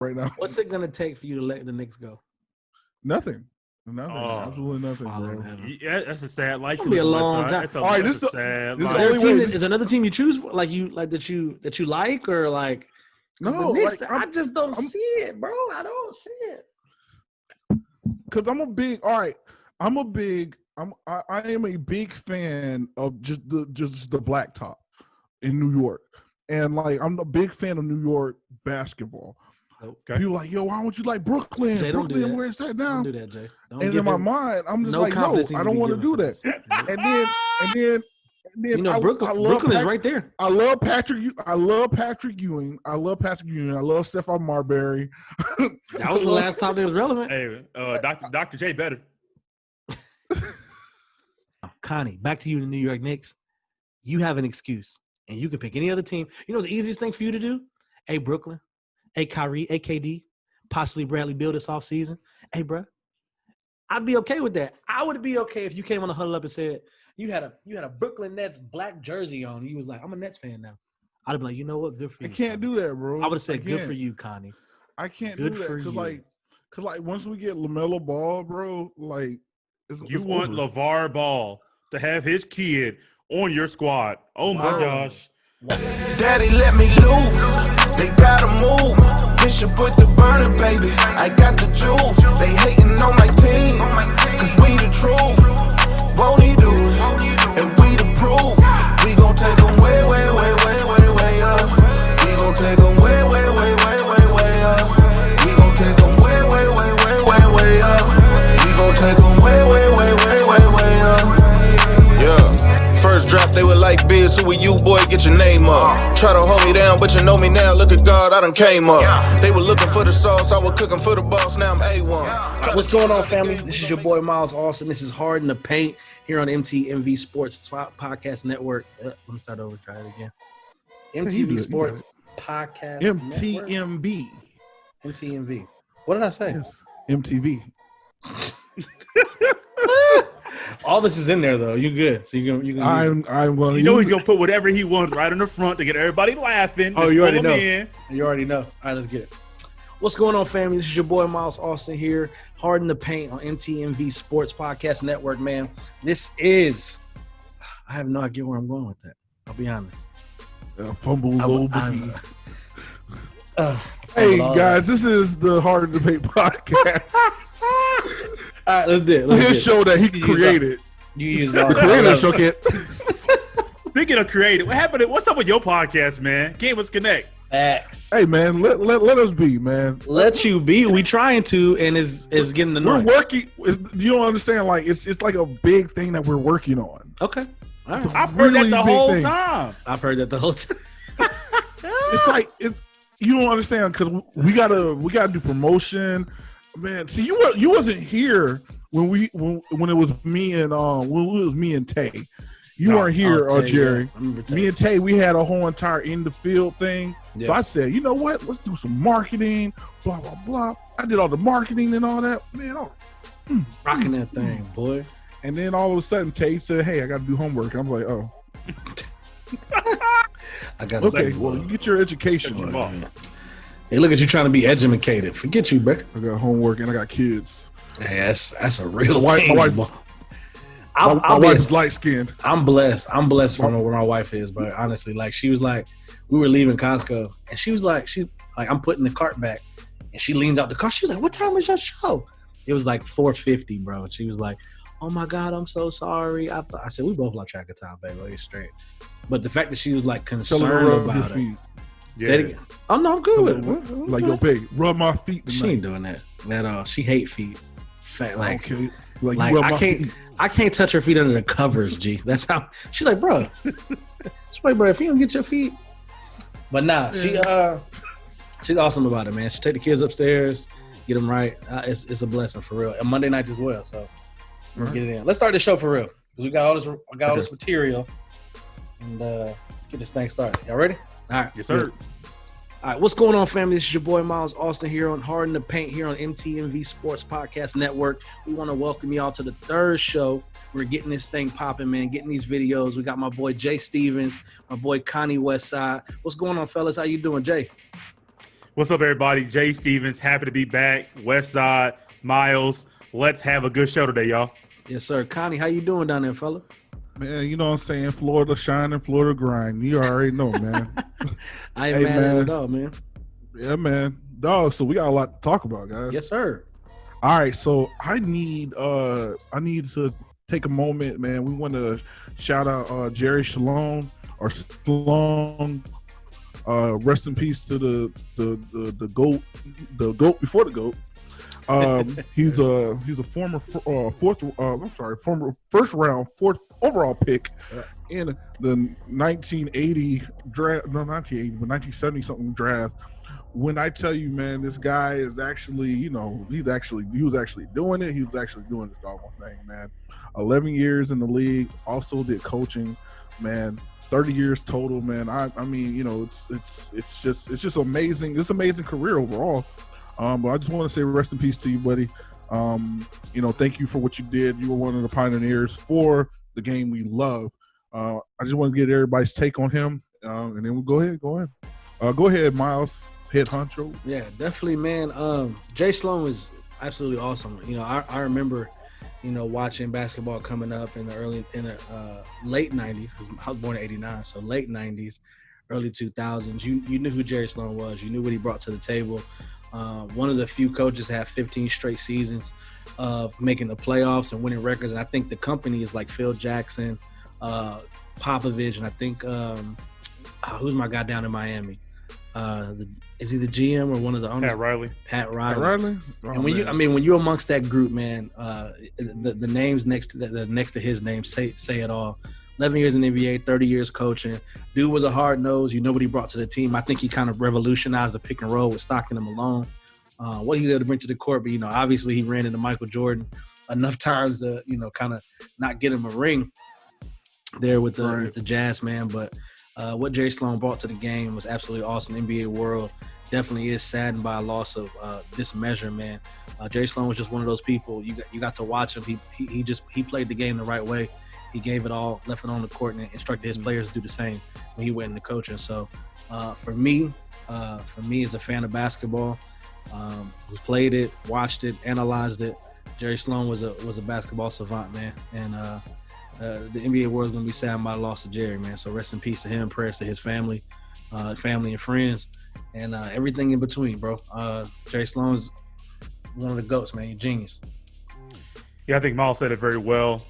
right now. What's it gonna take for you to let the Knicks go? Nothing. Absolutely nothing, bro. Yeah, that's a sad life. It's gonna be a long time. All right, this is another team you choose for, like that you like, or like no? The Knicks, I just don't see it, bro. I don't see it. Because I am a big fan of just the blacktop in New York, and like I'm a big fan of New York basketball. Okay. People are like, yo, why don't you like Brooklyn? Jay, Brooklyn, where's that now? Don't do that, Jay. And in my mind, I'm just like, no, I don't want to do that. and then you know, Brooklyn is right there. I love Patrick Ewing. I love Stephon Marbury. That was the last time they was relevant. Hey, Dr. J better. Connie, back to you, the New York Knicks. You have an excuse, and you can pick any other team. You know the easiest thing for you to do? Hey, Brooklyn. Hey, Kyrie. Hey, KD. Possibly Bradley Beal this offseason. Hey, bro. I'd be okay with that. I would be okay if you came on the huddle up and said you had a Brooklyn Nets black jersey on. And you was like, I'm a Nets fan now. I'd be like, you know what? Good for you. I can't do that, bro. I would have said, good for you, Connie. I can't do that because like once we get LaMelo Ball, bro, like you want LeVar Ball to have his kid on your squad. Oh my gosh. Daddy, let me loose. They gotta move. Bishop with the burner, baby. I got the juice. They hating on my team, cause we the truth. Won't he do it? And we the proof. We gon' take them way, way, way, way, way, way up. We gon' take them way, way, way, way, way, way up. We gon' take them way, way, way, way, way, way up. We gon' take them way, way, way, way, way, way up. Yeah. First drop, they were like, Biz, who are you, boy? Get your name up. Try to hold me down, but you know me now. Look at God, I done came up. They were looking for the sauce, I was cooking for the boss. Now I'm A1. What's going on, family? This is your boy, Miles Austin. This is Hard in the Paint here on MTMV Sports Podcast Network. Let me start over, try it again. MTV Sports Podcast MTMV. Network. MTMV. What did I say? Yes. MTV. All this is in there though. You good? So you can. I'm going. You know he's gonna put whatever he wants right in the front to get everybody laughing. Oh, you already know. You already know. All right, let's get it. What's going on, family? This is your boy Miles Austin here, Hard in the Paint on MTMV Sports Podcast Network. Man, this is. I have no idea where I'm going with that. I'll be honest. Fumbles over. Hey guys, this is the Hard in the Paint podcast. All right, let's do it. His show that he created. You use all creator show, kid. Speaking of creative, what happened? What's up with your podcast, man? Can't us connect. Facts. Hey man, let us be, man. Let you be. We trying to, and is getting annoying. We're working. You don't understand. Like it's like a big thing that we're working on. Okay. All right. I've heard that the whole time. I've heard that the whole time. It's like you don't understand because we gotta do promotion. Man, see, you wasn't here when it was me and Tay. You weren't here, Jerry. Me and Tay, we had a whole entire in the field thing. Yeah. So I said, you know what? Let's do some marketing. Blah blah blah. I did all the marketing and all that. Man, rocking that thing, boy. And then all of a sudden, Tay said, "Hey, I got to do homework." I'm like, "Oh." I got. Okay, well, you get your education. Hey, look at you trying to be educated. Forget you, bro. I got homework and I got kids. Hey, that's a real thing. My wife is light skinned. I'm blessed. I'm blessed from where my wife is, but honestly, like she was like, we were leaving Costco, and she was like, I'm putting the cart back, and she leans out the car. She was like, "What time is your show?" It was like 4:50, bro. And she was like, "Oh my God, I'm so sorry." I said, "We both lost track of time, baby. It's straight." But the fact that she was like concerned about it. Yeah. Say it again. Oh no, I'm good with it. Like, yo, babe, rub my feet tonight. She ain't doing that at all. She hate feet. Fact, like, okay. Like I can't touch her feet under the covers, G. That's how she's like, bro. She's like, bro, if you don't get your feet. But nah, she's awesome about it, man. She take the kids upstairs, get them right. It's a blessing for real. And Monday nights as well. So we'll get it in. Let's start the show for real because we got all this material, and let's get this thing started. Y'all ready? All right. Yes, sir. All right, what's going on, family? This is your boy Miles Austin here on Hard in the Paint here on MTMV Sports Podcast Network. We want to welcome y'all to the third show. We're getting this thing popping, man, getting these videos. We got my boy Jay Stevens, my boy Connie Westside. What's going on, fellas? How you doing, Jay? What's up, everybody? Jay Stevens, happy to be back. West Side, Miles. Let's have a good show today, y'all. Yes, sir. Connie, how you doing down there, fella? Man, you know what I'm saying? Florida shining, Florida grind. You already know, man. I ain't Hey, mad at man. it at all, man. Yeah, man. Dog, so we got a lot to talk about, guys. Yes, sir. All right, so I need to take a moment, man. We want to shout out Jerry Shalom or Shalom. Rest in peace to the goat before the goat. He's a former former first round, fourth overall pick in the 1980 draft, no 1980, but 1970 something draft. When I tell you, man, this guy is actually, he was actually doing it. He was actually doing this doggone thing, man. 11 years in the league, also did coaching, man. 30 years total, man. I mean, it's just amazing. It's an amazing career overall. But I just want to say rest in peace to you, buddy. Thank you for what you did. You were one of the pioneers for the game we love. I just want to get everybody's take on him, and then we'll go ahead. Go ahead, Miles. Head honcho. Yeah, definitely, man. Jay Sloan was absolutely awesome. I remember, watching basketball coming up in the late 90s, because I was born in 89, so late 90s, early 2000s. You knew who Jerry Sloan was. You knew what he brought to the table. One of the few coaches to have 15 straight seasons of making the playoffs and winning records. And I think the company is like Phil Jackson, Popovich, and I think who's my guy down in Miami? Is he the GM or one of the owners? Pat Riley. Oh, and when you're amongst that group, man, the names next to his name say it all. 11 years in the NBA, 30 years coaching. Dude was a hard nose. You know what he brought to the team. I think he kind of revolutionized the pick and roll with Stockton and Malone. What he was able to bring to the court, but obviously he ran into Michael Jordan enough times to kind of not get him a ring there with the Jazz, man. But what Jerry Sloan brought to the game was absolutely awesome. The NBA world definitely is saddened by a loss of this measure, man. Jerry Sloan was just one of those people. You got to watch him. He played the game the right way. He gave it all, left it on the court, and instructed his players to do the same when he went into coaching. So, for me as a fan of basketball, who played it, watched it, analyzed it, Jerry Sloan was a basketball savant, man. And the NBA world is gonna be sad by the loss of Jerry, man. So rest in peace to him. Prayers to his family and friends, and everything in between, bro. Jerry Sloan's one of the GOATs, man. He's a genius. Yeah, I think Miles said it very well.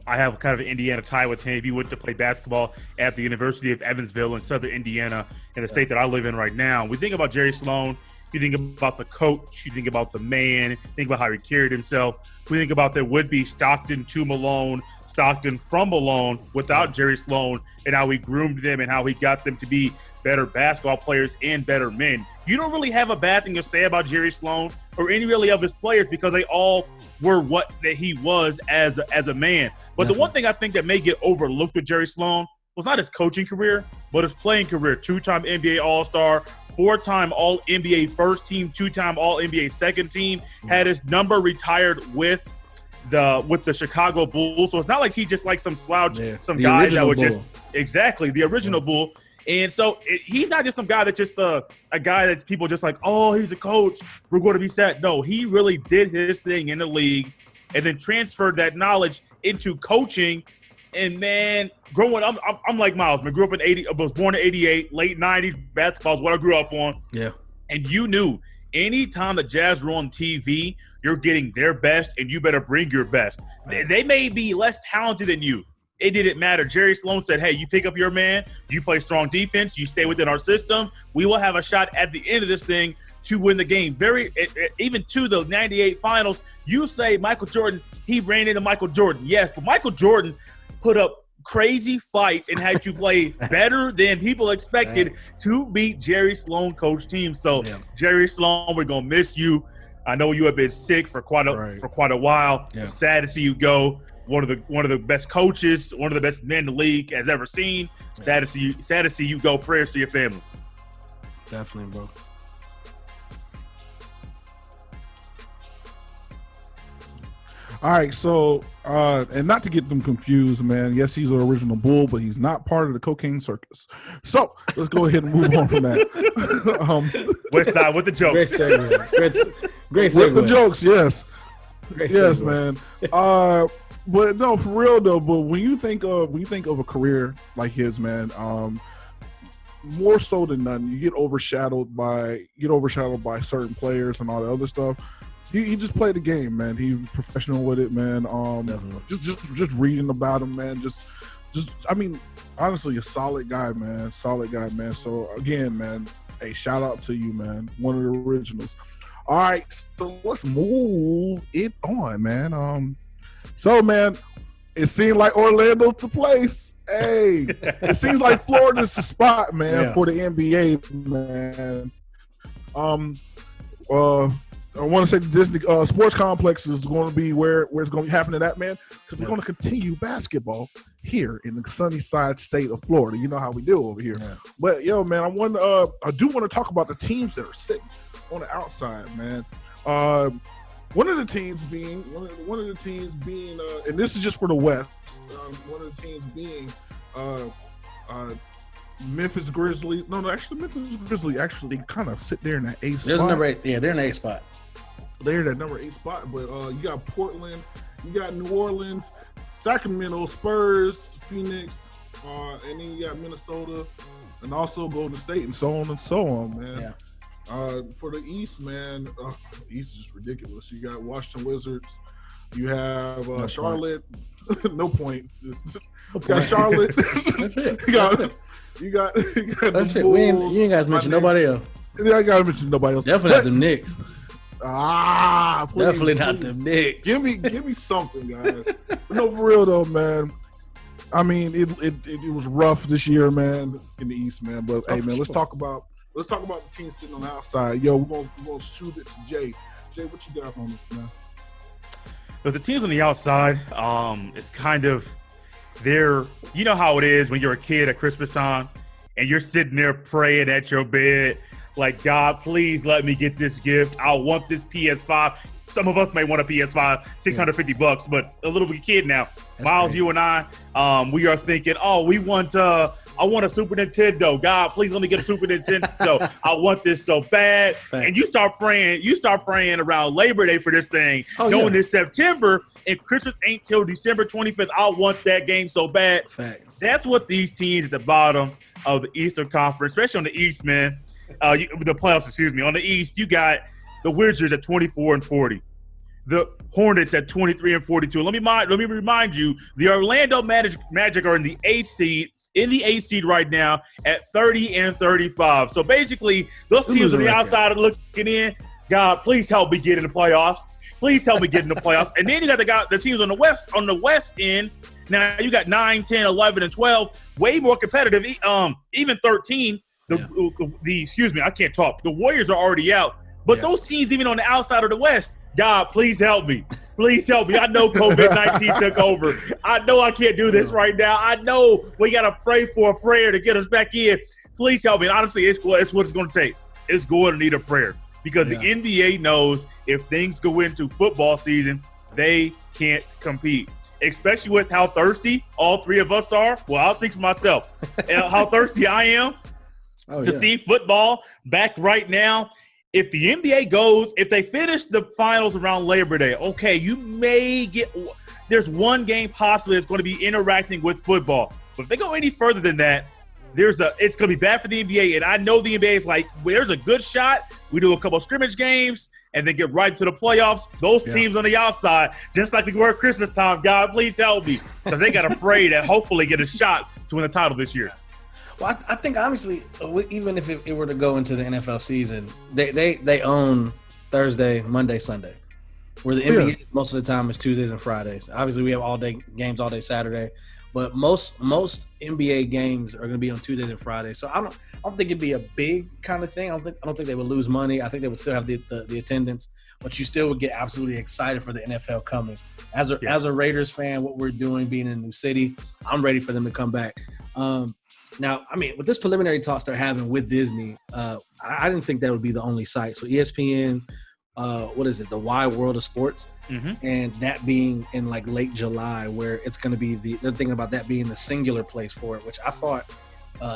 I have kind of an Indiana tie with him. He went to play basketball at the University of Evansville in southern Indiana, in the state that I live in right now. We think about Jerry Sloan. You think about the coach. You think about the man. Think about how he carried himself. We think about the would-be Stockton to Malone, Stockton from Malone without Jerry Sloan, and how he groomed them and how he got them to be better basketball players and better men. You don't really have a bad thing to say about Jerry Sloan or any really of his players because they all were what that he was as a man. But the one thing I think that may get overlooked with Jerry Sloan was not his coaching career, but his playing career. 2-time NBA All-Star, 4-time All-NBA first team, 2-time All-NBA second team, had his number retired with the Chicago Bulls. So it's not like he just like some slouch, some guy that would just exactly the original Bull. And so he's not just some guy that's just a guy that people just like, oh, he's a coach, we're going to be set. No, he really did his thing in the league and then transferred that knowledge into coaching. And, man, growing up, I'm like Miles. I grew up in 80. I was born in 88, late 90s. Basketball is what I grew up on. Yeah. And you knew anytime the Jazz were on TV, you're getting their best, and you better bring your best. They may be less talented than you. It didn't matter. Jerry Sloan said, hey, you pick up your man, you play strong defense, you stay within our system, we will have a shot at the end of this thing to win the game. Even to the 98 finals, you say Michael Jordan, he ran into Michael Jordan. Yes, but Michael Jordan put up crazy fights and had to play better than people expected to beat Jerry Sloan coach team. So Jerry Sloan, we're going to miss you. I know you have been sick for quite a while. Yeah. Sad to see you go. One of the best coaches, one of the best men the league has ever seen. Sad to see you go. Prayers to your family. Definitely, bro. All right, so And not to get them confused, man. Yes, he's the original bull, but he's not part of the cocaine circus. So let's go ahead and move on from that. West Side with the jokes. Great segue. Great segue. With the jokes, yes. Great Yes, segue. man. But no, for real though. But when you think of a career like his, man, more so than none, you get overshadowed by certain players and all the other stuff. He just played the game, man. He was professional with it, man. Just reading about him, man. Just I mean, honestly, a solid guy, man. So again, man, hey, shout out to you, man. One of the originals. All right, so let's move it on, man. So man, it seemed like Orlando's the place. Hey, it seems like Florida's the spot, man, for the NBA, man. I want to say the Disney Sports Complex is going to be where it's going to be happening at, man, because we're going to continue basketball here in the sunny side state of Florida. You know how we do over here. Yeah. But, yo, man, I do want to talk about the teams that are sitting on the outside, man. One of the teams being, and this is just for the West, one of the teams being Memphis Grizzlies. No, actually, Memphis Grizzlies actually kind of sit there in that 8th spot. They're in the 8th spot. They're in that number 8 spot, but you got Portland, you got New Orleans, Sacramento, Spurs, Phoenix, and then you got Minnesota, and also Golden State, and so on, man. Yeah. For the East, man, East is just ridiculous. You got Washington Wizards, you have Charlotte. No point. You got Charlotte. You got the Bulls. You ain't guys mention nobody else. Yeah, I gotta mention nobody else. Definitely not the Knicks. Please, definitely not the Knicks. Give me something, guys. But no, for real though, man. I mean, it was rough this year, man, in the East, man. But hey, man, let's talk about the team sitting on the outside. Yo, we're gonna shoot it to Jay. Jay, what you got on this, man? But the teams on the outside, it's kind of you know how it is when you're a kid at Christmas time and you're sitting there praying at your bed, like, God, please let me get this gift. I want this PS5. Some of us may want a PS5, $650, but a little bit kid now. That's Miles, crazy. You and I, we are thinking, I want a Super Nintendo. God, please let me get a Super Nintendo. I want this so bad. Thanks. And you start praying around Labor Day for this thing, knowing it's September and Christmas ain't till December 25th. I want that game so bad. Thanks. That's what these teams at the bottom of the Eastern Conference, especially on the East, man, the playoffs, excuse me. On the East, you got the Wizards at 24-40. The Hornets at 23-42. Let me remind you, the Orlando Magic are in the 8th seed right now at 30-35. So basically, those teams on the outside are looking in. God, please help me get in the playoffs. Please help me get in the playoffs. And then you got the teams on the west end. Now you got 9, 10, 11, and 12, way more competitive. Even 13. Excuse me, I can't talk. The Warriors are already out. But those teams, even on the outside of the West, God, please help me. Please help me. I know COVID-19 took over. I know I can't do this right now. I know we got to pray for a prayer to get us back in. Please help me. And honestly, it's what it's going to take. It's going to need a prayer because the NBA knows if things go into football season, they can't compete, especially with how thirsty all three of us are. Well, I'll think for myself how thirsty I am to see football back right now. If the NBA if they finish the finals around Labor Day, okay, you may there's one game possibly that's going to be interacting with football. But if they go any further than that, it's going to be bad for the NBA. And I know the NBA is like, there's a good shot. We do a couple of scrimmage games and then get right to the playoffs. Those teams on the outside, just like we were at Christmas time, God, please help me. Because they got to pray to hopefully get a shot to win the title this year. Well, I think obviously, even if it were to go into the NFL season, they own Thursday, Monday, Sunday. Where the NBA most of the time is Tuesdays and Fridays. Obviously, we have all day games all day Saturday, but most NBA games are going to be on Tuesdays and Fridays. So I don't think it'd be a big kind of thing. I don't think they would lose money. I think they would still have the attendance, but you still would get absolutely excited for the NFL coming. As a Raiders fan, what we're doing, being in a new city, I'm ready for them to come back. Now, I mean, with this preliminary talks they're having with Disney, I didn't think that would be the only site. So ESPN, what is it, the wide world of sports, and that being in like late July, where it's going to be they're thinking about that being the singular place for it, which I thought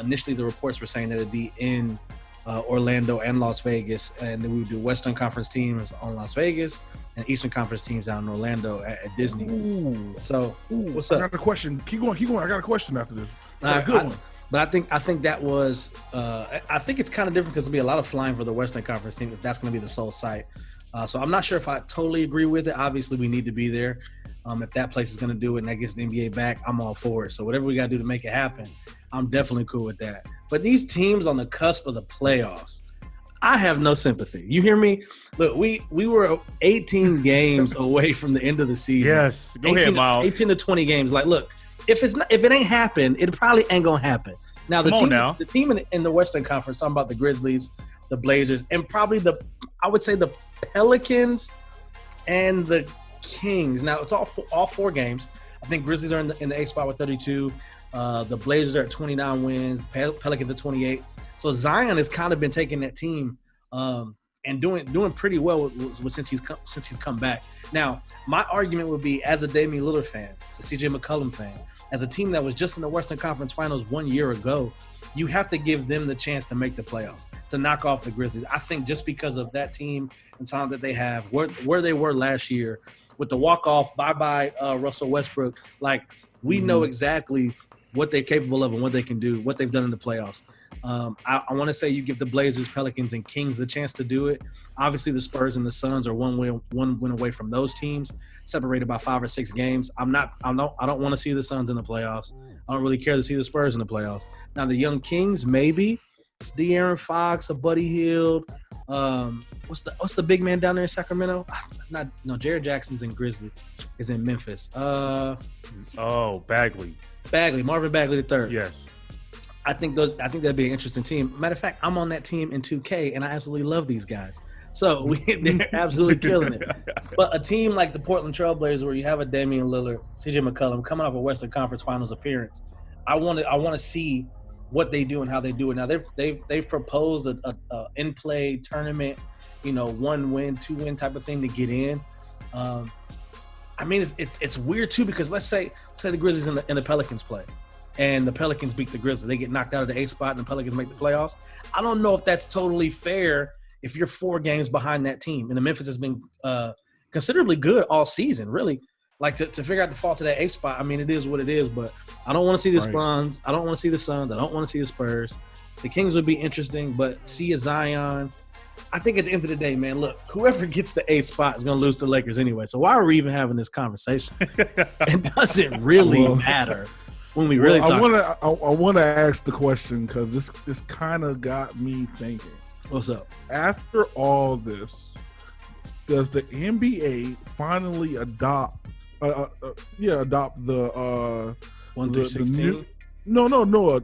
initially the reports were saying that it'd be in Orlando and Las Vegas, and then we would do Western Conference teams on Las Vegas and Eastern Conference teams down in Orlando at Disney. So what's up? I got a question. Keep going. I got a question after this. A good one. But I think that was I think it's kind of different because there'll be a lot of flying for the Western Conference team if that's going to be the sole site. So I'm not sure if I totally agree with it. Obviously, we need to be there. If that place is going to do it and that gets the NBA back, I'm all for it. So whatever we got to do to make it happen, I'm definitely cool with that. But these teams on the cusp of the playoffs, I have no sympathy. You hear me? Look, we were 18 games away from the end of the season. Yes, go ahead, Miles. 18 to 20 games. Like, look, if it ain't happened, it probably ain't gonna happen. Now the team in the Western Conference, talking about the Grizzlies, the Blazers, and probably I would say the Pelicans and the Kings. Now it's all four games. I think Grizzlies are in the 8th spot with 32. The Blazers are at 29 wins. Pelicans at 28. So Zion has kind of been taking that team and doing pretty well since he's come back. Now my argument would be, as a Damian Lillard fan, as a CJ McCollum fan, as a team that was just in the Western Conference Finals 1 year ago, you have to give them the chance to make the playoffs, to knock off the Grizzlies. I think just because of that team and talent that they have, where they were last year with the walk-off, bye-bye Russell Westbrook, like we know exactly what they're capable of and what they can do, what they've done in the playoffs. I want to say you give the Blazers, Pelicans, and Kings the chance to do it. Obviously, the Spurs and the Suns are one win away from those teams, separated by 5 or 6 games. I don't want to see the Suns in the playoffs. I don't really care to see the Spurs in the playoffs. Now, the young Kings, maybe De'Aaron Fox, a Buddy Hield. What's the big man down there in Sacramento? Jared Jackson's in Grizzly, is in Memphis. Bagley, Marvin Bagley III. Yes. I think that'd be an interesting team. Matter of fact, I'm on that team in 2K, and I absolutely love these guys. So they're absolutely killing it. But a team like the Portland Trailblazers, where you have a Damian Lillard, CJ McCollum coming off a Western Conference Finals appearance, I want to see what they do and how they do it. Now they've proposed a in-play tournament, 1 win, 2 win type of thing to get in. I mean, it's weird too, because let's say the Grizzlies and the Pelicans play, and the Pelicans beat the Grizzlies. They get knocked out of the 8th spot, and the Pelicans make the playoffs. I don't know if that's totally fair if you're 4 games behind that team. And the Memphis has been considerably good all season, really. Like to figure out the fall to that 8th spot, I mean, it is what it is. But I don't want to see the Suns. I don't want to see the Suns. I don't want to see the Spurs. The Kings would be interesting, but see a Zion. I think at the end of the day, man, look, whoever gets the 8th spot is going to lose to the Lakers anyway. So why are we even having this conversation? It doesn't really matter when we really talk. I want to ask the question, because this kind of got me thinking. What's up? After all this, does the NBA finally adopt the 1 through 16? No.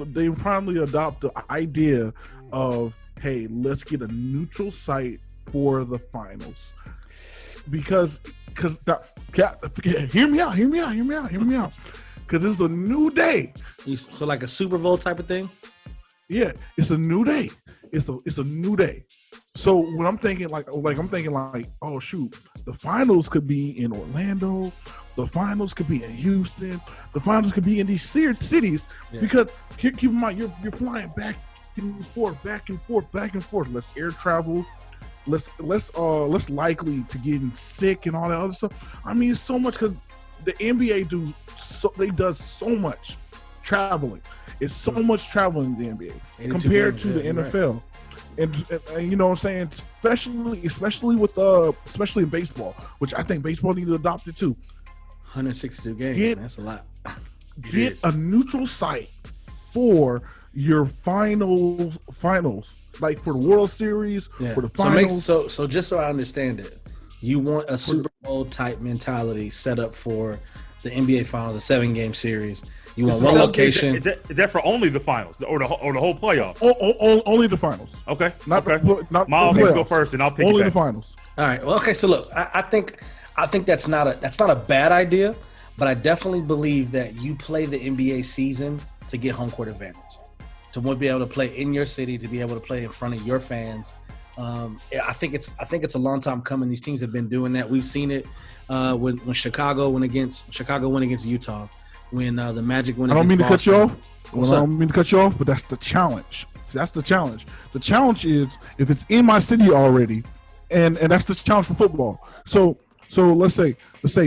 They finally adopt the idea of, hey, let's get a neutral site for the finals, because hear me out. Because it's a new day. So like a Super Bowl type of thing? Yeah, it's a new day. It's a new day. So when I'm thinking like, oh shoot, the finals could be in Orlando, the finals could be in Houston, the finals could be in these cities, because keep in mind you're flying back and forth. Less air travel, less likely to getting sick and all that other stuff. I mean, it's so much, because the NBA does so much traveling. It's so much traveling in the NBA compared to the NFL. Right. And you know what I'm saying, especially in baseball, which I think baseball needs to adopt it too. 162 games, that's a lot. Get a neutral site for your finals, like for the World Series, for the finals. So just so I understand it, you want a Super Bowl type mentality set up for the NBA Finals, a 7-game series. You want one location. Is that for only the finals or the whole playoff? Only the finals. Okay. Not Miles, you go first, and I'll pick only the finals. All right. Well, okay. So look, I think that's not a bad idea, but I definitely believe that you play the NBA season to get home court advantage, to be able to play in your city, to be able to play in front of your fans, I think it's a long time coming. These teams have been doing that. We've seen it when Chicago went against Utah, when the Magic went. I don't against mean to cut you Boston. off. I don't mean to cut you off, but that's the challenge. See, that's the challenge. The challenge is if it's in my city already, and that's the challenge for football. So let's say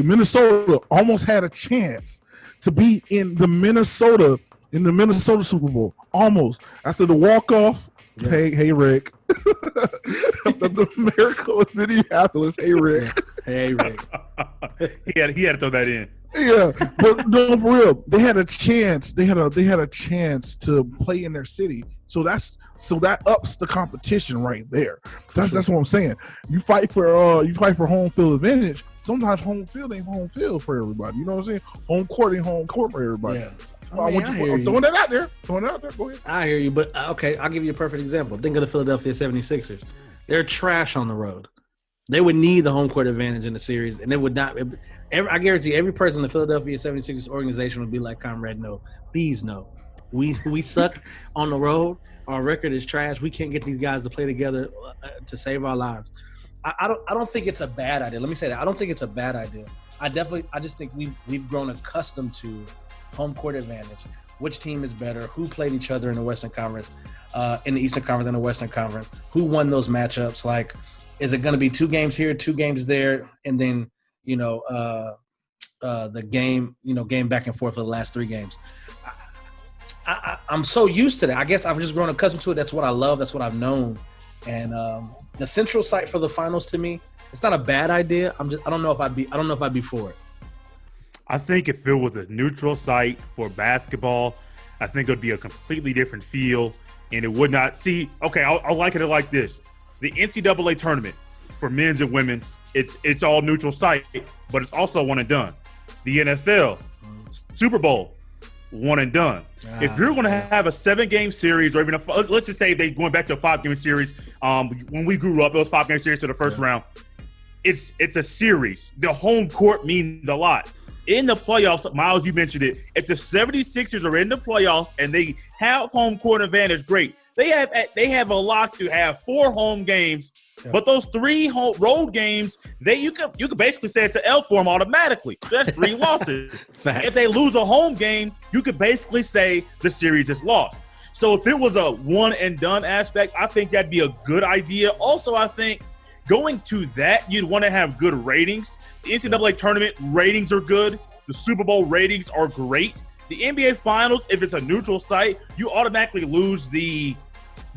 Minnesota almost had a chance to be in the Minnesota Super Bowl, almost after the walk off. Yeah. Hey Rick, the miracle of Minneapolis. Hey Rick. Hey Rick. he had to throw that in. Yeah, but no, for real, they had a chance. They had a chance to play in their city. So that ups the competition right there. That's what I'm saying. You fight for home field advantage. Sometimes home field ain't home field for everybody. You know what I'm saying? Home court ain't home court for everybody. Yeah. I'm throwing that out there. Go ahead. I hear you, but okay, I'll give you a perfect example. Think of the Philadelphia 76ers. They're trash on the road. They would need the home court advantage in the series, and they would not. I guarantee every person in the Philadelphia 76ers organization would be like, Comrade, no, please no. We suck on the road. Our record is trash. We can't get these guys to play together to save our lives. I don't think it's a bad idea. Let me say that. I don't think it's a bad idea. I just think we've grown accustomed to home court advantage. Which team is better? Who played each other in the Western Conference, in the Eastern Conference, and the Western Conference? Who won those matchups? Like, is it going to be 2 games here, 2 games there, and then the game back and forth for the last 3 games? I'm so used to that. I guess I've just grown accustomed to it. That's what I love. That's what I've known. And the central site for the finals, to me, it's not a bad idea. I don't know if I'd be for it. I think if it was a neutral site for basketball, I think it would be a completely different feel, and it would not see. Okay, I'll like it like this: the NCAA tournament for men's and women's, it's all neutral site, but it's also one and done. The NFL Super Bowl, one and done. If you're going to have a 7-game series, or even let's just say they going back to a 5-game series. When we grew up, it was 5-game series to the first round. It's a series. The home court means a lot. In the playoffs, Miles, you mentioned it. If the 76ers are in the playoffs and they have home court advantage, great. They have a lock to have 4 home games, but those 3 road games, you could basically say it's an L for them automatically. So that's 3 losses. If they lose a home game, you could basically say the series is lost. So if it was a one and done aspect, I think that'd be a good idea. Also, I think going to that, you'd want to have good ratings. The NCAA tournament ratings are good. The Super Bowl ratings are great. The NBA Finals, if it's a neutral site, you automatically lose the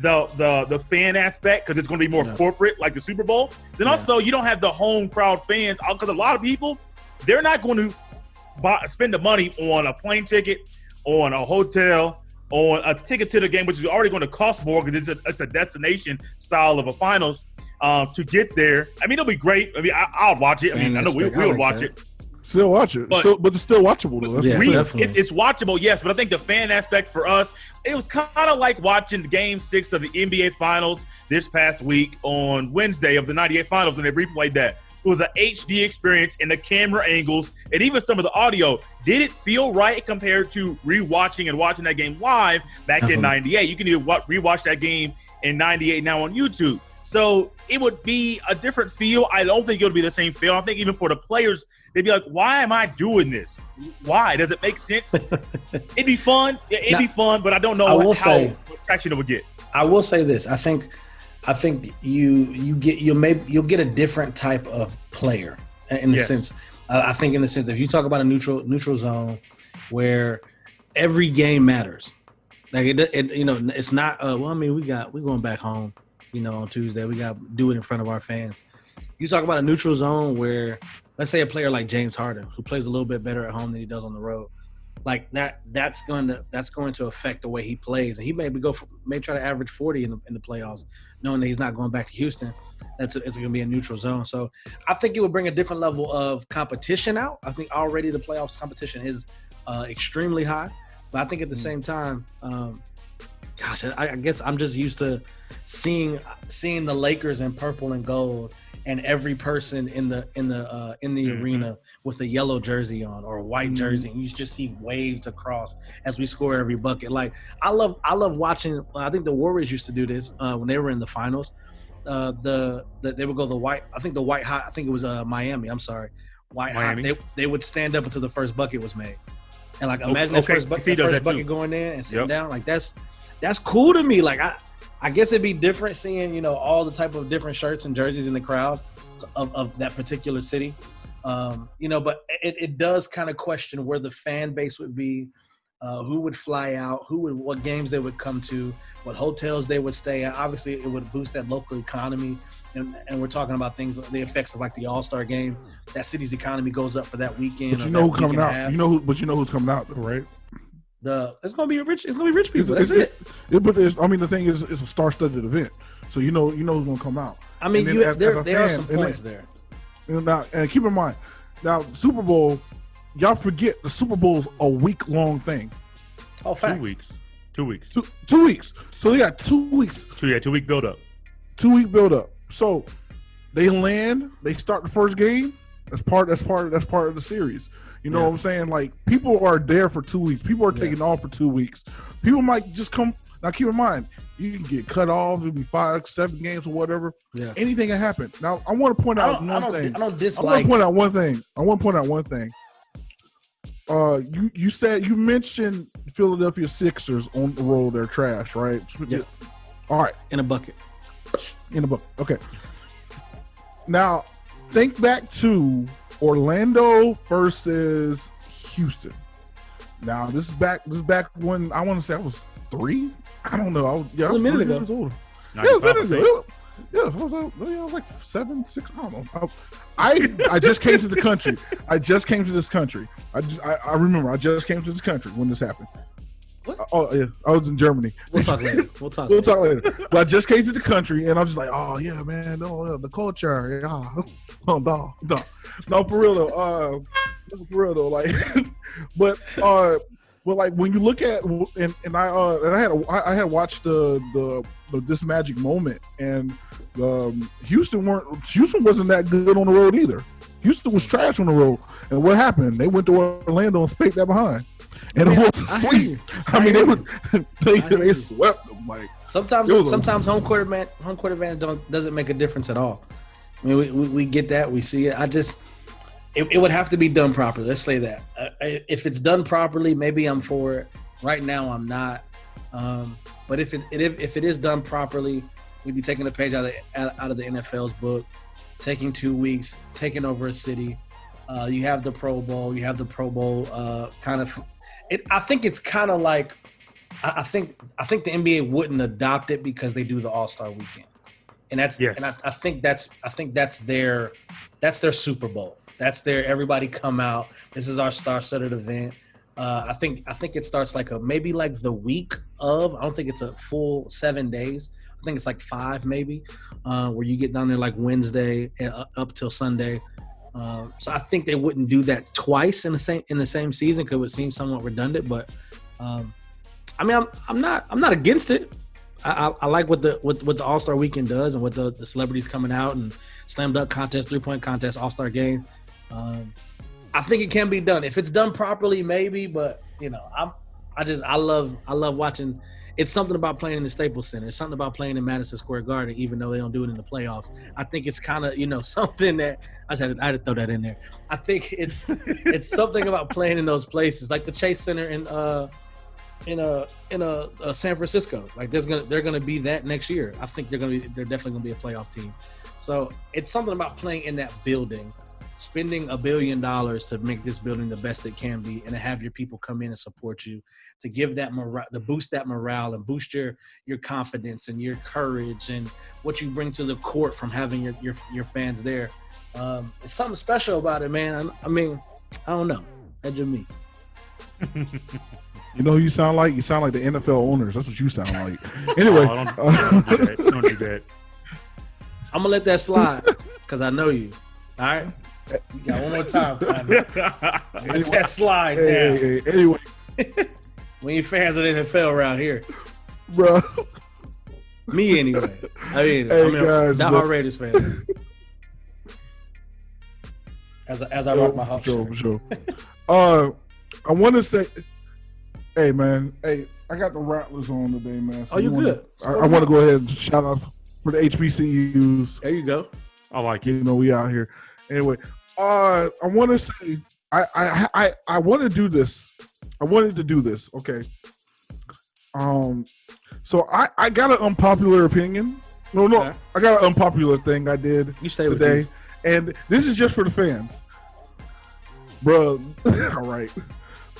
fan aspect because it's going to be more corporate, like the Super Bowl. Then also, you don't have the home crowd fans, because a lot of people, they're not going to spend the money on a plane ticket, on a hotel, on a ticket to the game, which is already going to cost more because it's a destination style of a finals. To get there, I mean, it'll be great. I mean, I'll watch it. I mean, I know we'll watch it. Still watch it, but it's still watchable though. It's watchable, yes. But I think the fan aspect for us, it was kind of like watching Game 6 of the NBA Finals this past week on Wednesday of the '98 Finals, and they replayed that. It was an HD experience, and the camera angles and even some of the audio didn't feel right compared to rewatching and watching that game live back in '98. You can even rewatch that game in '98 now on YouTube. So it would be a different feel. I don't think it would be the same feel. I think even for the players, they'd be like, why am I doing this? Why? Does it make sense? It'd be fun. It'd be fun, but I don't know what traction it would get. I will say this. I think you'll get a different type of player in the sense. I think in the sense, if you talk about a neutral zone where every game matters, like it's not. Well, I mean, we're going back home. On Tuesday, we got to do it in front of our fans. You talk about a neutral zone where, let's say, a player like James Harden, who plays a little bit better at home than he does on the road, like that's going to affect the way he plays, and he may try to average 40 in the playoffs, knowing that he's not going back to Houston. It's going to be a neutral zone, so I think it would bring a different level of competition out. I think already the playoffs competition is extremely high, but I think at the same time. Gosh, I guess I'm just used to seeing the Lakers in purple and gold, and every person in the arena with a yellow jersey on or a white jersey. And you just see waves across as we score every bucket. Like I love watching. I think the Warriors used to do this when they were in the finals. they would go the white. I think the white hot. I think it was Miami. I'm sorry, white Miami. hot. They would stand up until the first bucket was made, and like imagine that first bucket going in and sitting down. Like that's cool to me. Like I guess it'd be different seeing all the type of different shirts and jerseys in the crowd of that particular city. But it does kind of question where the fan base would be, who would fly out, what games they would come to, what hotels they would stay at. Obviously, it would boost that local economy, and we're talking about things, the effects of like the All-Star game. That city's economy goes up for that weekend. But who's coming out? But you know who's coming out, though, right? It's gonna be rich people. That's it. But the thing is, it's a star-studded event, so you know who's gonna come out. I mean, there are some points there. And keep in mind, now Super Bowl, y'all forget the Super Bowl's a week-long thing. Oh, facts. 2 weeks. 2 weeks. 2 weeks. So they got 2 weeks. 2 week build up. 2 week build up. So they land. They start the first game. That's part of the series. You know what I'm saying? Like, people are there for 2 weeks. People are taking off for 2 weeks. People might just come. Now, keep in mind, you can get cut off. It'll be 5, 7 games or whatever. Yeah. Anything can happen. Now, I want to point out one thing. I don't dislike. I want to point out one thing. You mentioned Philadelphia Sixers on the road. They're trash, right? Yeah. All right. In a bucket. Okay. Now, think back to Orlando versus Houston. Now, this is back when I want to say I was 3. I don't know. I was a minute ago. Years older. Yeah, a minute ago. Yeah, I was like 7, 6. I don't know. I just came to the country. I just came to this country. I remember I just came to this country when this happened. What? Oh yeah, I was in Germany. We'll talk later. We'll talk later. But I just came to the country, and I'm just like, oh yeah, man, no, the culture, yeah. No, for real though. Like, but like when you look at and I had watched the this magic moment, and Houston wasn't that good on the road either. Houston was trash on the road, and what happened? They went to Orlando and spanked that behind. And it was sweet. I mean, they swept them. Like sometimes home court advantage doesn't make a difference at all. I mean, we get that, we see it. It would have to be done properly. Let's say that if it's done properly, maybe I'm for it. Right now, I'm not. But if it is done properly, we'd be taking a page out of the NFL's book, taking 2 weeks, taking over a city. You have the Pro Bowl. You have the Pro Bowl kind of. I think it's kind of like I think the NBA wouldn't adopt it because they do the All-Star weekend, and that's and I think that's their Super Bowl. That's their everybody come out. This is our star-studded event. I think it starts maybe the week of. I don't think it's a full 7 days. I think it's 5 maybe, where you get down there Wednesday up till Sunday. So I think they wouldn't do that twice in the same season because it would seem somewhat redundant. But I mean, I'm not against it. I like what the All-Star weekend does and what the celebrities coming out and slam dunk contest, 3-point contest, All-Star game. I think it can be done if it's done properly, maybe. But I love watching. It's something about playing in the Staples Center. It's something about playing in Madison Square Garden, even though they don't do it in the playoffs. I think it's kind of, something that I had to throw that in there. I think it's something about playing in those places, like the Chase Center in San Francisco. They're gonna be that next year. I think they're definitely gonna be a playoff team. So it's something about playing in that building, spending $1 billion to make this building the best it can be, and to have your people come in and support you, to give that morale, to boost that morale and boost your confidence and your courage and what you bring to the court from having your fans there. It's something special about it, man. I mean, I don't know. That's just me. You know who you sound like? You sound like the NFL owners. That's what you sound like. Anyway. Don't do that. I'm going to let that slide because I know you. All right? You got one more time. Let that slide down. Hey, anyway. We ain't fans of the NFL around here. Bro. Me anyway. I mean, guys, diehard Raiders fan. As I rock my hop for sure. I want to say, hey, man. Hey, I got the Rattlers on today, man. So you good? I want to go ahead and shout out. for the HBCUs. There you go. I like it. You know, we out here. Anyway, I want to say I want to do this. I wanted to do this. Okay. So I got an unpopular opinion. No, Okay. I got an unpopular thing I did You stay with today, these. and this is just for the fans, bro. All right,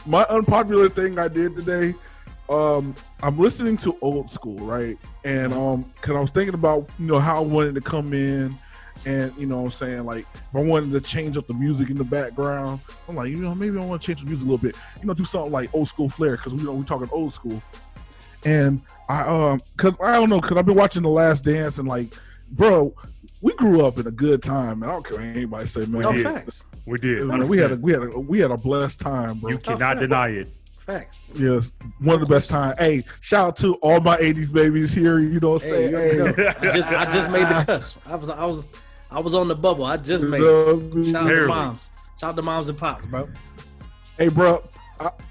my unpopular thing I did today. I'm listening to old school, right? And cause I was thinking about how I wanted to come in, and what I'm saying, like if I wanted to change up the music in the background, I'm like maybe I want to change the music a little bit, do something like old school flair, cause we're talking old school. And cause I don't know, cause I've been watching The Last Dance, and like, bro, we grew up in a good time. And I don't care what anybody say, man. No facts. We did. Man, we had a blessed time, bro. You cannot deny it. Facts. Yes, one of the best times. Hey, shout out to all my '80s babies here. You know what I'm saying? Hey, I just made the cusp. I was on the bubble. I just made it. Shout out to moms. Shout out to moms and pops, bro. Hey, bro.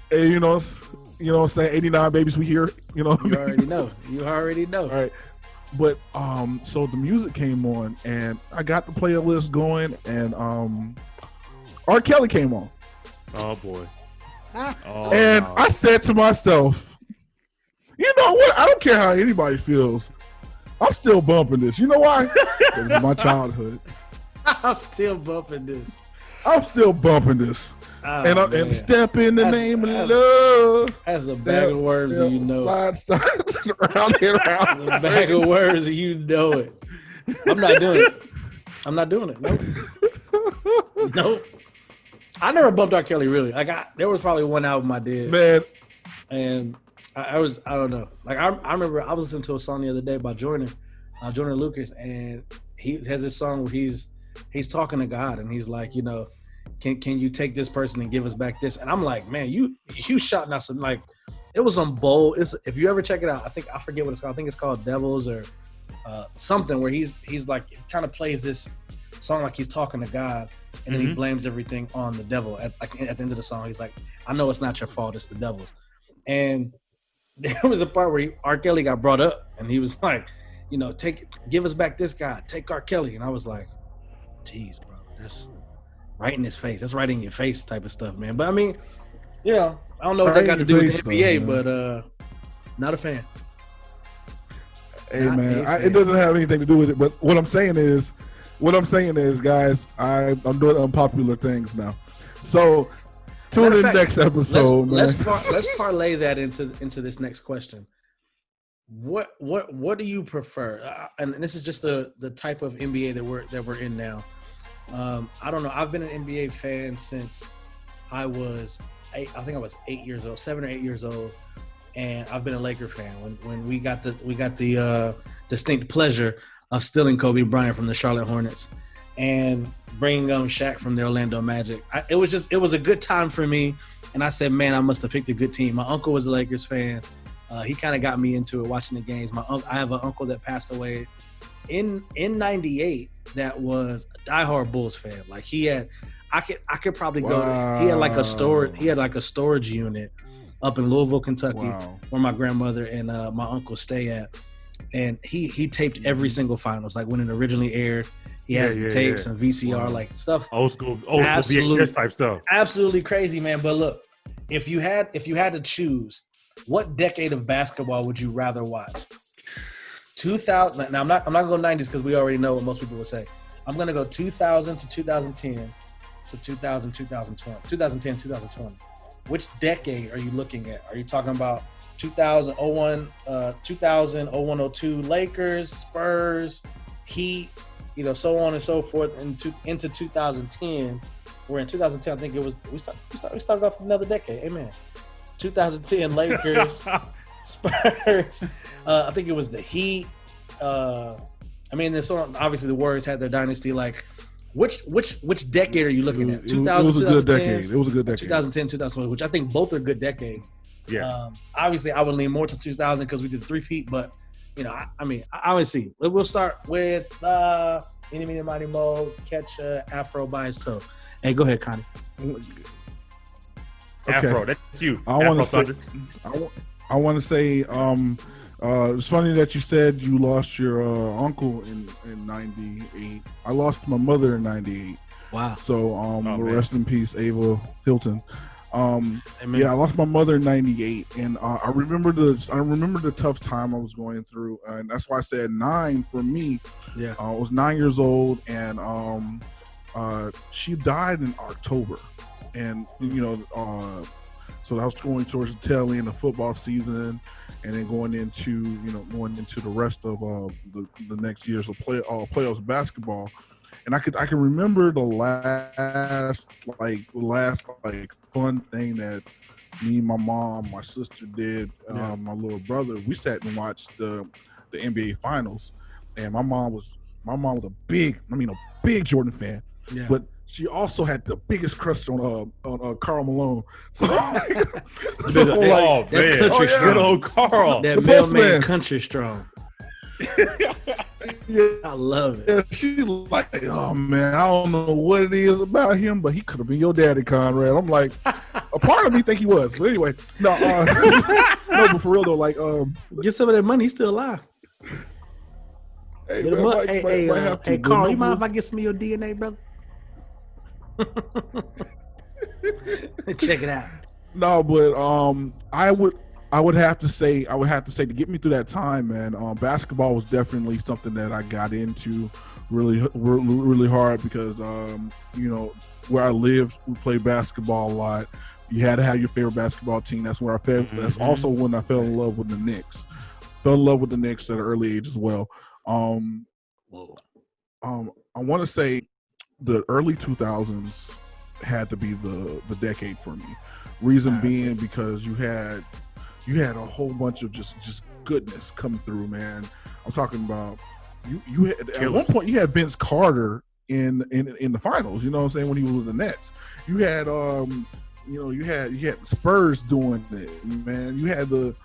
Hey, you know what I'm saying? 89 babies, we here. You already know. You already know. All right. But so the music came on, and I got the playlist going, and R. Kelly came on. Oh boy. And I said to myself, you know what? I don't care how anybody feels. I'm still bumping this. You know why? Because it's my childhood. I'm still bumping this. I'm still bumping this. Oh, and step in the name of love. That's a bag of words, and you know Side, around and around. That's a bag of words, and you know it. I'm not doing it. Nope. Nope. I never bumped R. Kelly, really. There was probably one album I did. Man. And I don't know. Like, I remember I was listening to a song the other day by Jordan Lucas, and he has this song where he's talking to God, and he's like, can you take this person and give us back this? And I'm like, man, you shouting out some, like, it was some bold. If you ever check it out, I forget what it's called. I think it's called Devils or something, where he's like, he kind of plays this song like he's talking to God, and then he blames everything on the devil. At the end of the song, he's like, I know it's not your fault, it's the devil's. And there was a part where R. Kelly got brought up, and he was like, give us back this guy, take R. Kelly. And I was like, geez, bro, that's right in his face. That's right in your face type of stuff, man. But I mean, I don't know what that got to do with the NBA, but not a fan. Hey, man, it doesn't have anything to do with it. But what I'm saying is, guys, I'm doing unpopular things now. So tune in next episode. Let's parlay that into this next question. What do you prefer? And this is just the type of NBA that we're in now. I don't know. I've been an NBA fan since I was 8. I think I was 8 years old, 7 or 8 years old, and I've been a Laker fan when we got the distinct pleasure of stealing Kobe Bryant from the Charlotte Hornets and bringing Shaq from the Orlando Magic. It was a good time for me, and I said, man, I must have picked a good team. My uncle was a Lakers fan. He kind of got me into it, watching the games. I have an uncle that passed away in '98 that was a diehard Bulls fan. Like, I could probably go. He had like a storage unit up in Louisville, Kentucky, where my grandmother and my uncle stay at. And he taped every single finals, like when it originally aired. He has the tapes and VCR, like stuff. Old school VHS type stuff. Absolutely crazy, man. But look, if you had to choose, what decade of basketball would you rather watch? 2000. Now I'm not gonna go 90s because we already know what most people would say. I'm gonna go 2000 to 2010 to 2000 2020. 2010 2020. Which decade are you looking at? Are you talking about 2000, 01, 2000, 01, 02 Lakers, Spurs, Heat, so on and so forth into 2010? Where in 2010, I think it was we started off another decade. Amen. 2010 Lakers, Spurs. I think it was the Heat. Obviously the Warriors had their dynasty. Like, which decade are you looking at? 2000, it was a good decade. It was a good decade. 2010, 2020, which I think both are good decades. Yeah. Obviously, I would lean more to 2000 because we did the three-peat, but I would see. We'll start with Eeny, Meeny, Miny, Mo, catch Afro by his toe. Hey, go ahead, Connie. Afro, that's you. I want to say It's funny that you said you lost your uncle in '98. I lost my mother in '98. Wow. So man. rest in peace, Ava Hilton. Amen. Yeah, I lost my mother in '98, and I remember the tough time I was going through, and that's why I said 9 for me. Yeah. I was 9 years old, and she died in October, and so I was going towards the tail end of football season, and then going into the rest of the next years of playoffs of basketball. And I can remember the last fun thing that me, my mom, my sister did, my little brother. We sat and watched the NBA finals, and my mom was a big Jordan fan, but she also had the biggest crush on Karl Malone. So, That's country strong. Good old Carl. That mailman country strong. Yeah, I love it. Yeah, she like, oh man, I don't know what it is about him, but he could have been your daddy, Conrad. I'm like, a part of me think he was, but anyway, no, but for real though, like, get some of that money. He's still alive. Hey, Get him up. Hey, Carl, you mind if I get some of your DNA, brother? Check it out. No, but I would have to say to get me through that time, man. Basketball was definitely something that I got into really hard because where I lived, we played basketball a lot. You had to have your favorite basketball team. That's where I fell. Mm-hmm. That's also when I fell in love with the Knicks. Fell in love with the Knicks at an early age as well. I want to say the early 2000s had to be the decade for me. Reason being because you had a whole bunch of just goodness come through, man. I'm talking about you had, at one point you had Vince Carter in the finals, you know what I'm saying, when he was with the Nets. You had you had Spurs doing it, man. You had the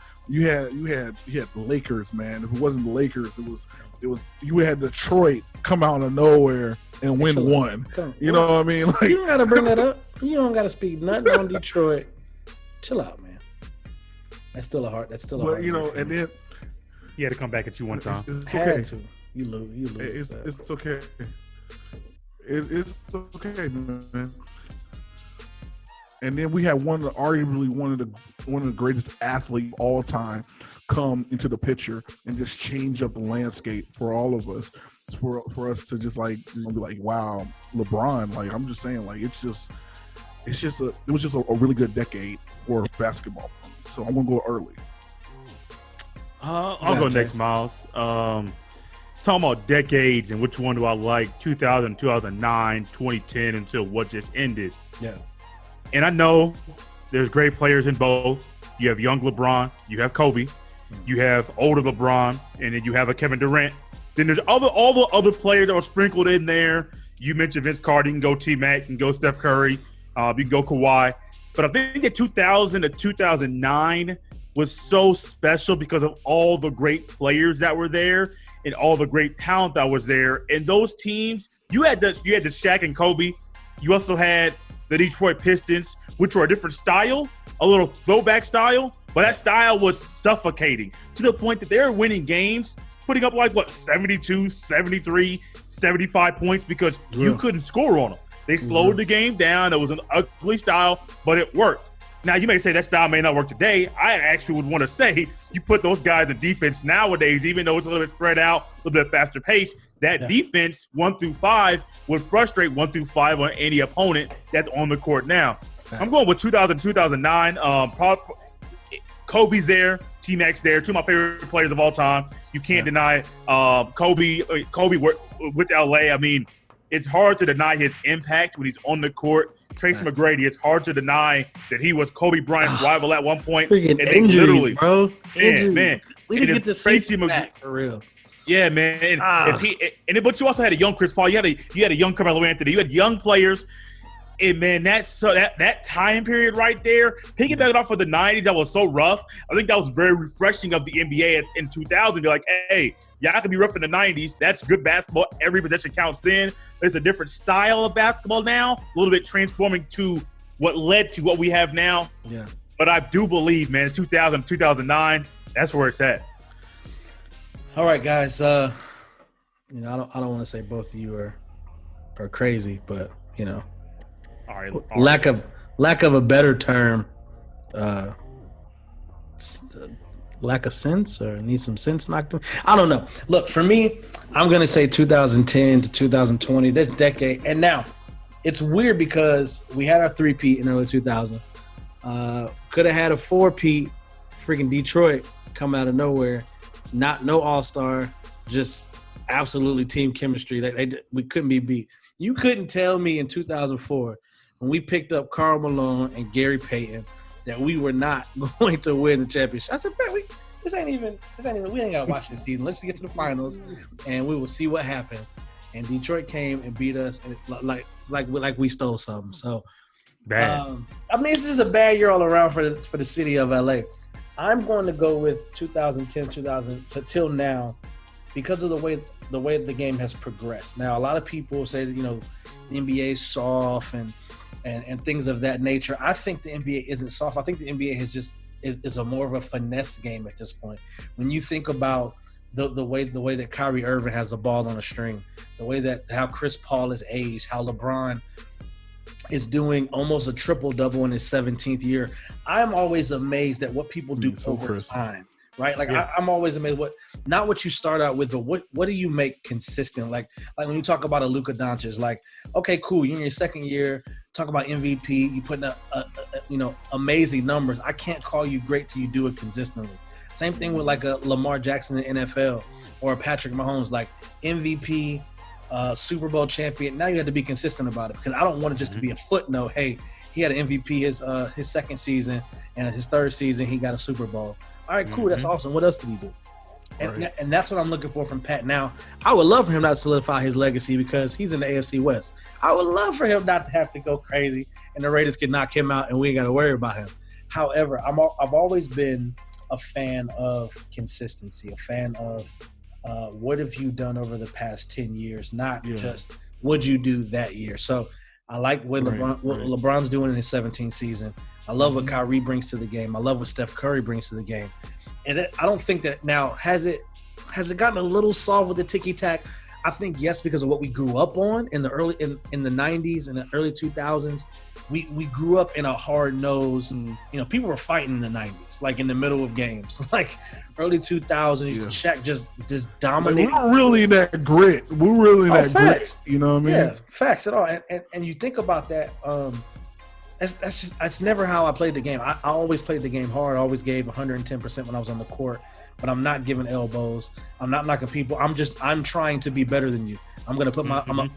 Lakers, man. If it wasn't the Lakers, it was you had Detroit come out of nowhere and win one. You know what I mean? Like, you don't gotta bring that up. You don't gotta speak nothing on Detroit. Chill out, man. That's still a hard. But and then he had to come back at you one time. It's okay. You lose. It's okay. It's okay, man. And then we had arguably one of the greatest athletes of all time come into the picture and just change up the landscape for all of us. For us to just like be like, wow, LeBron. Like, I'm just saying, like, it was just a really good decade for basketball for me. So I'm gonna go early. I'll go next, Miles. Talking about decades and which one do I like? 2000, 2009, 2010 until what just ended. Yeah. And I know there's great players in both. You have young LeBron, you have Kobe, you have older LeBron, and then you have a Kevin Durant. Then there's all the other players that are sprinkled in there. You mentioned Vince Carter. You can go T-Mac, you can go Steph Curry, you can go Kawhi. But I think that 2000 to 2009 was so special because of all the great players that were there and all the great talent that was there. And those teams, you had the Shaq and Kobe. You also had the Detroit Pistons, which were a different style, a little throwback style, but that style was suffocating to the point that they were winning games, putting up 72, 73, 75 points because you couldn't score on them. They slowed the game down. It was an ugly style, but it worked. Now, you may say that style may not work today. I actually would want to say you put those guys in defense nowadays, even though it's a little bit spread out, a little bit faster pace, that defense 1 through 5 would frustrate 1 through 5 on any opponent that's on the court now. I'm going with 2000, 2009. Kobe's there, T-Mac's there, two of my favorite players of all time. You can't deny Kobe with LA. I mean, it's hard to deny his impact when he's on the court. Tracy McGrady, it's hard to deny that he was Kobe Bryant's rival at one point. And they literally, bro. Man. We didn't get to see back for real. Yeah, man. But you also had a young Chris Paul. You had a young Carmelo Anthony. You had young players. And man, that time period right there, piggybacking off of the 90s, that was so rough. I think that was very refreshing of the NBA in 2000. You're like, hey, y'all can be rough in the 90s. That's good basketball. Every possession counts then. There's a different style of basketball now, a little bit transforming to what led to what we have now. Yeah. But I do believe, man, 2000, 2009, that's where it's at. All right, guys. I don't want to say both of you are crazy, but All right. lack of a better term, lack of sense, or need some sense knocked in. I don't know. Look, for me, I'm gonna say 2010 to 2020, this decade. And now it's weird because we had our 3-peat in the early 2000s. Could have had a 4-peat, freaking Detroit come out of nowhere. No all-star, just absolutely team chemistry. We couldn't be beat. You couldn't tell me in 2004 when we picked up Karl Malone and Gary Payton that we were not going to win the championship. I said, "Man, we ain't gotta watch this season. Let's just get to the finals, and we will see what happens." And Detroit came and beat us, and like we stole something. So, Bad. it's just a bad year all around for the city of LA. I'm going to go with 2010, 2000 till now, because of the way the game has progressed. Now, a lot of people say that, the NBA is soft and things of that nature. I think the NBA isn't soft. I think the NBA is a more of a finesse game at this point. When you think about the way that Kyrie Irving has the ball on a string, the way that how Chris Paul is aged, how LeBron is doing almost a triple-double in his 17th year. I'm always amazed at what people do over time, right? Like, yeah. I'm always amazed not what you start out with, but what do you make consistent? Like when you talk about a Luka Doncic, like, okay, cool, you're in your second year, talk about MVP, you putting up, amazing numbers. I can't call you great till you do it consistently. Same thing with like a Lamar Jackson in the NFL or a Patrick Mahomes, like MVP, Super Bowl champion. Now you have to be consistent about it, because I don't want it just to be a footnote. Hey, he had an MVP his second season, and his third season he got a Super Bowl. All right, cool, that's awesome. What else did he do? And that's what I'm looking for from Pat. Now, I would love for him not to solidify his legacy because he's in the AFC West. I would love for him not to have to go crazy and the Raiders can knock him out and we ain't got to worry about him. However, I've always been a fan of consistency, a fan of what have you done over the past 10 years, not just what'd you do that year. So I like what LeBron's doing in his 17th season. I love what Kyrie brings to the game. I love what Steph Curry brings to the game. And I don't think that now, has it gotten a little soft with the ticky-tack? I think yes, because of what we grew up on in the in the 90s and the early 2000s. We grew up in a hard-nosed, people were fighting in the 90s, like in the middle of games. Like early 2000s, Shaq just dominated. Like, we're really that grit. We're really that facts. Grit. You know what I mean? Yeah, facts at all. And you think about that, that's never how I played the game. I always played the game hard. I always gave 110% when I was on the court, but I'm not giving elbows. I'm not knocking people. I'm trying to be better than you. I'm gonna put I'm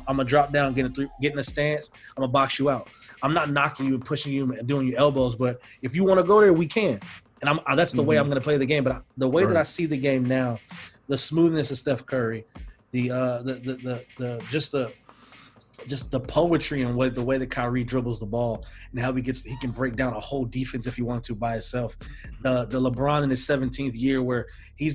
gonna drop down, get in a stance. I'm gonna box you out. I'm not knocking you and pushing you and doing your elbows, but if you want to go there, we can. And that's the way I'm gonna play the game. But the way that I see the game now, the smoothness of Steph Curry, just the poetry and the way that Kyrie dribbles the ball and how he can break down a whole defense if he wanted to by himself. The LeBron in his 17th year where he's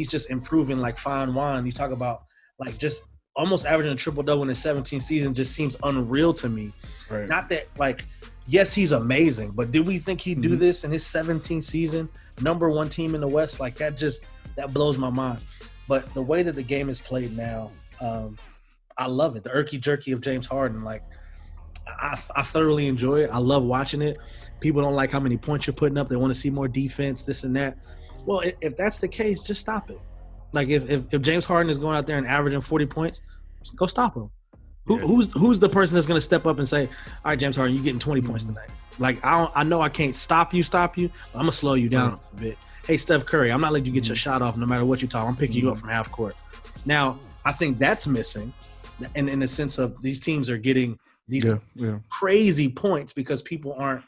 just improving like fine wine. You talk about like just almost averaging a triple-double in his 17th season just seems unreal to me. Right. Not that, like, yes, he's amazing, but did we think he'd do this in his 17th season? Number one team in the West? Like, that blows my mind. But the way that the game is played now, I love it. The irky-jerky of James Harden, like, I thoroughly enjoy it. I love watching it. People don't like how many points you're putting up. They want to see more defense, this and that. Well, if that's the case, just stop it. Like, if James Harden is going out there and averaging 40 points, go stop him. Who's the person that's going to step up and say, all right, James Harden, you're getting 20 points tonight? Like, I know I can't stop you, but I'm going to slow you down a bit. Hey, Steph Curry, I'm not letting you get your shot off no matter what you talk. I'm picking you up from half court. Now, I think that's missing in the sense of these teams are getting these crazy points because people aren't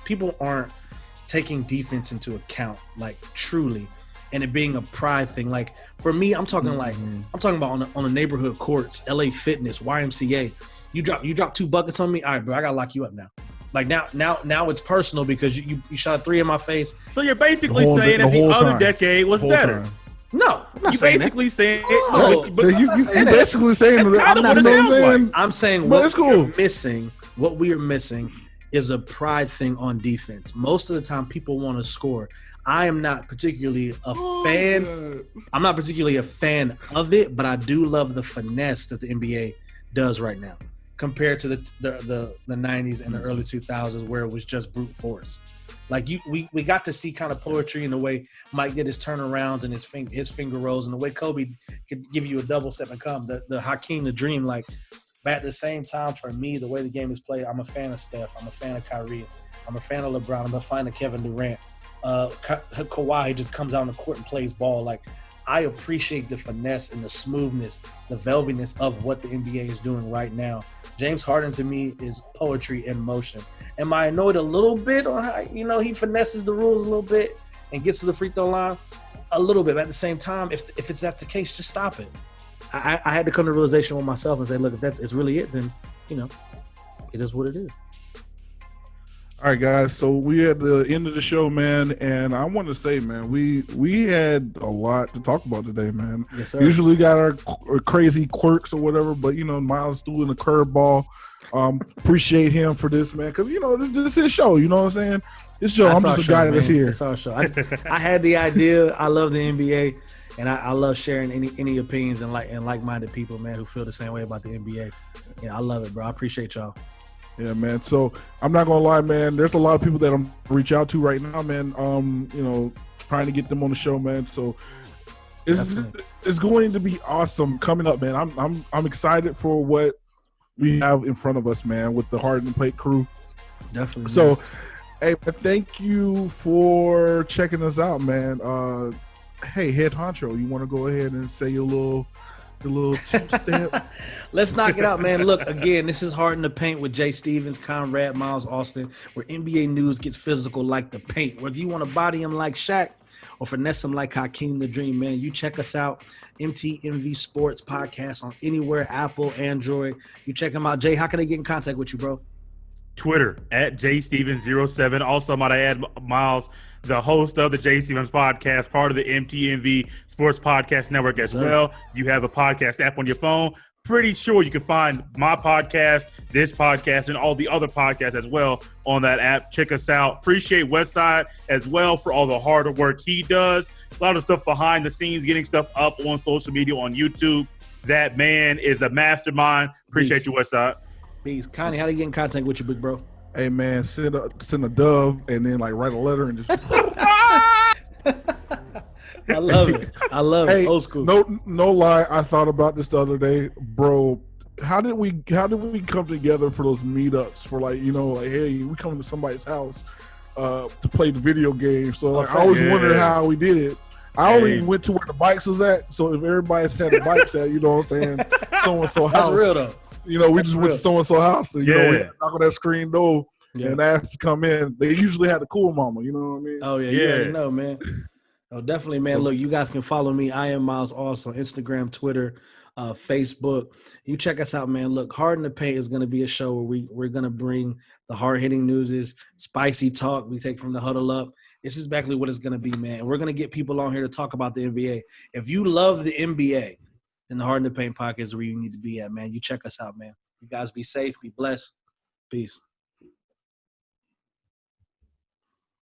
people aren't taking defense into account, like, truly, and it being a pride thing. Like, for me, I'm talking I'm talking about on the neighborhood courts, LA Fitness, YMCA. You drop 2 buckets on me, all right, bro, I gotta lock you up now. Like, now it's personal because you shot a 3 in my face. So you're basically saying that the other decade was better. No, I'm not you saying basically that. saying you basically saying that. I'm not saying. I'm saying what we're missing. What we are missing is a pride thing on defense. Most of the time, people want to score. I am not particularly a fan. God. I'm not particularly a fan of it, but I do love the finesse that the NBA does right now compared to the 90s and the early 2000s where it was just brute force. Like we got to see kind of poetry in the way Mike did his turnarounds and his finger rolls, and the way Kobe could give you a double step and come. The Hakeem the Dream, like. But at the same time, for me, the way the game is played, I'm a fan of Steph. I'm a fan of Kyrie. I'm a fan of LeBron. I'm a fan of Kevin Durant. Kawhi just comes out on the court and plays ball. Like, I appreciate the finesse and the smoothness, the velvetness of what the NBA is doing right now. James Harden, to me, is poetry in motion. Am I annoyed a little bit on how, he finesses the rules a little bit and gets to the free throw line? A little bit. But at the same time, if that's the case, just stop it. I had to come to realization with myself and say, look, if it's really it, then, it is what it is. All right, guys. So we at the end of the show, man, and I want to say, man, we had a lot to talk about today, man. Yes, sir. Usually got our crazy quirks or whatever, but Miles threw in a curveball. Appreciate him for this, man, because this is his show. You know what I'm saying? This show. I'm just a guy that's here. It's our show. I had the idea. I love the NBA. And I love sharing any opinions and like-minded people, man, who feel the same way about the NBA. I love it, bro. I appreciate y'all. Yeah, man. So I'm not gonna lie, man. There's a lot of people that I'm reach out to right now, man. Trying to get them on the show, man. So it's going to be awesome coming up, man. I'm excited for what we have in front of us, man, with the Hard and Plate crew. Definitely. So, hey, thank you for checking us out, man. Hey, Head Honcho, you want to go ahead and say your little two-step? Let's knock it out, man. Look, again, this is Hard in the Paint with Jay Stevens, Conrad, Miles Austin, where NBA news gets physical like the paint. Whether you want to body him like Shaq or finesse him like Hakeem the Dream, man, you check us out, MTMV Sports Podcast on anywhere, Apple, Android. You check them out. Jay, how can they get in contact with you, bro? Twitter at JStevens07. Also, might I add, Miles, the host of the Jay Stevens podcast, part of the MTMV Sports Podcast Network as well. You have a podcast app on your phone. Pretty sure you can find my podcast, this podcast, and all the other podcasts as well on that app. Check us out. Appreciate Westside as well for all the hard work he does. A lot of stuff behind the scenes, getting stuff up on social media, on YouTube. That man is a mastermind. Appreciate you, Westside. Peace. Connie, how do you get in contact with you, big bro? Hey, man, send a dove and then write a letter and just. I love it. I love it. Old school. No lie. I thought about this the other day, bro. How did we come together for those meetups for hey, we come to somebody's house to play the video game. So I always wondered how we did it. I only went to where the bikes was at. So if everybody's had the bikes at, you know what I'm saying, so house. That's real though. We just went to so-and-so house and, we had to knock on that screen door and ask to come in. They usually had the cool mama, you know what I mean? Oh, yeah. You already know, man. Oh, definitely, man. Look, you guys can follow me. I am Miles Austin on Instagram, Twitter, Facebook. You check us out, man. Look, Hard in the Paint is going to be a show where we're going to bring the hard-hitting news, spicy talk we take from the huddle up. This is exactly what it's going to be, man. We're going to get people on here to talk about the NBA. If you love the NBA, then the Hard in the Paint podcast is where you need to be at, man. You check us out, man. You guys be safe, be blessed. Peace.